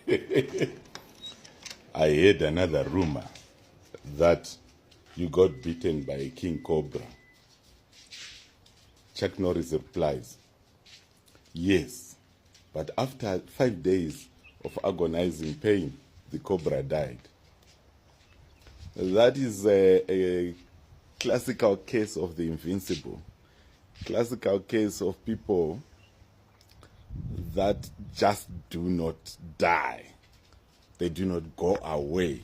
I heard another rumor that you got beaten by a king cobra. Chuck Norris replies, yes, but after 5 days of agonizing pain, the cobra died. That is a classical case of the invincible. Classical case of people that just do not die. They do not go away.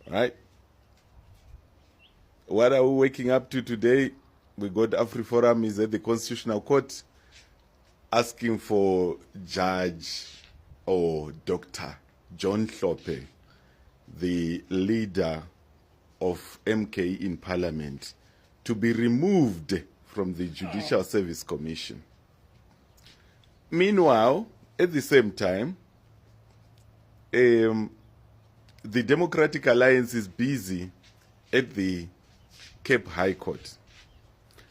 Right? What are we waking up to today? We got AfriForum is at the Constitutional Court asking for Judge or Dr. John Hlophe, the leader of MK in Parliament, to be removed from the Judicial Service Commission. Meanwhile, at the same time, the Democratic Alliance is busy at the Cape High Court,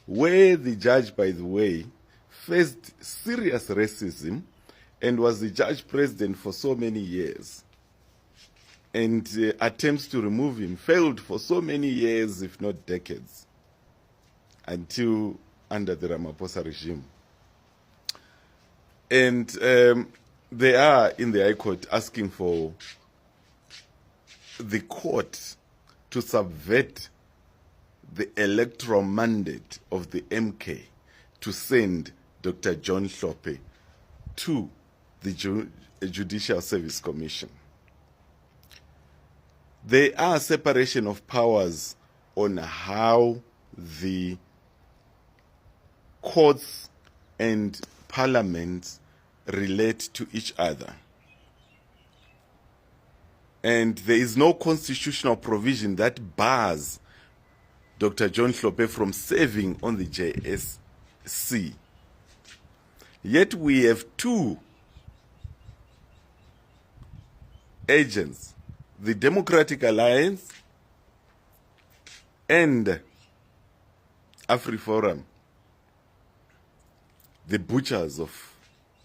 where the judge, by the way, faced serious racism and was the judge president for so many years. And attempts to remove him failed for so many years, if not decades, until under the Ramaphosa regime. And they are in the High Court asking for the court to subvert the electoral mandate of the MK to send Dr. John Hlophe to the Judicial Service Commission. There are separation of powers on how the courts and parliaments relate to each other. And there is no constitutional provision that bars Dr. John Hlophe from serving on the JSC. Yet we have two agents, the Democratic Alliance and AfriForum, the butchers of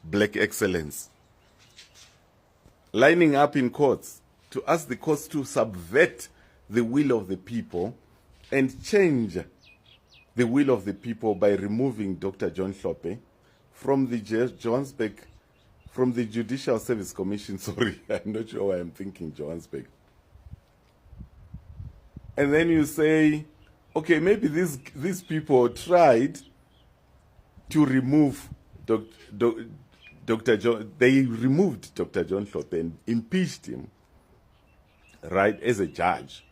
black excellence, lining up in courts to ask the courts to subvert the will of the people and change the will of the people by removing Dr. John Hlophe from the Johannesburg, from the Judicial Service Commission. Sorry, I'm not sure why I'm thinking Johannesburg. And then you say, okay, maybe these people tried to remove Dr. John. They removed Dr. John Hlophe and impeached him, right, as a judge,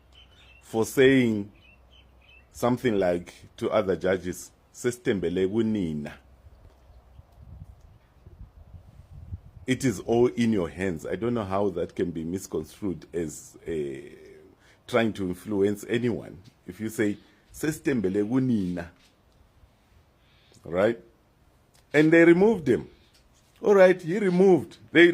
for saying something like to other judges, "Sestembele kunina." It is all in your hands. I don't know how that can be misconstrued as trying to influence anyone. If you say, "Sestembele kunina," right? And they removed him. All right, he removed. They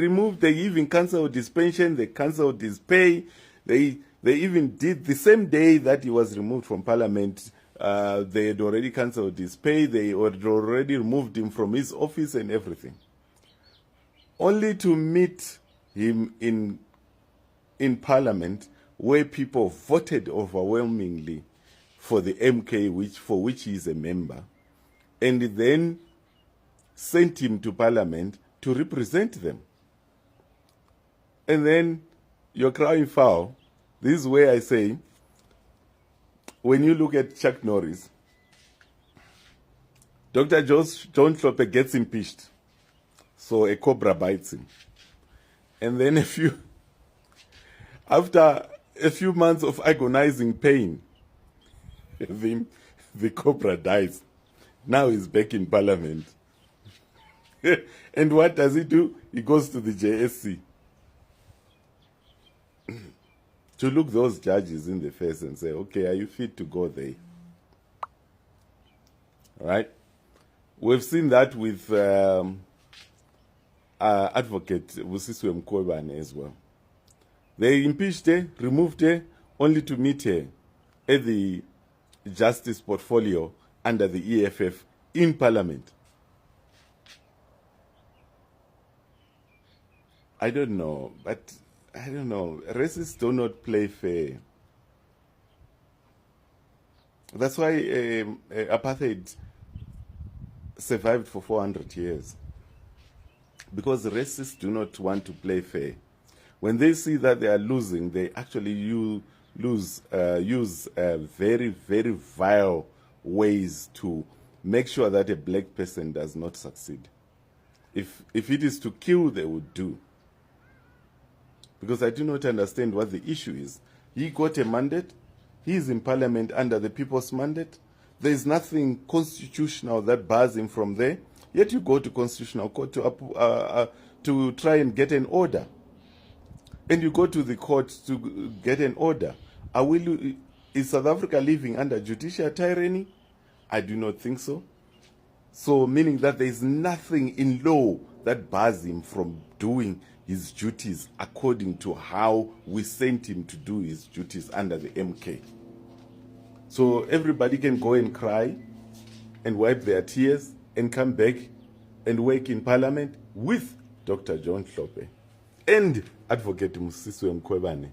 even cancelled his pension, they cancelled his pay. They even did the same day that he was removed from Parliament. They had already cancelled his pay. They had already removed him from his office and everything. Only to meet him in Parliament, where people voted overwhelmingly for the MK, for which he is a member, and then sent him to Parliament to represent them. And then you're crying foul. This is where I say, when you look at Chuck Norris, Dr. John Hlophe gets impeached, so a cobra bites him. And then after a few months of agonizing pain, the cobra dies. Now he's back in Parliament. And what does he do? He goes to the JSC to look those judges in the face and say, okay, are you fit to go there? Right? We've seen that with Advocate Busisiwe Mkhwebane as well. They impeached her, removed her, only to meet her at the Justice portfolio under the EFF in Parliament. I don't know, but I don't know. Racists do not play fair. That's why apartheid survived for 400 years. Because racists do not want to play fair. When they see that they are losing, they actually use very, very vile ways to make sure that a black person does not succeed. If it is to kill, they would do. Because I do not understand what the issue is. He got a mandate. He is in parliament under the people's mandate. There is nothing constitutional that bars him from there. Yet you go to constitutional court to try and get an order. And you go to the court to get an order. Is South Africa living under judicial tyranny? I do not think so. So meaning that there is nothing in law that bars him from doing his duties according to how we sent him to do his duties under the MK. So everybody can go and cry and wipe their tears and come back and work in parliament with Dr. John Hlophe and Advocate Mosiswe Mkhwebane.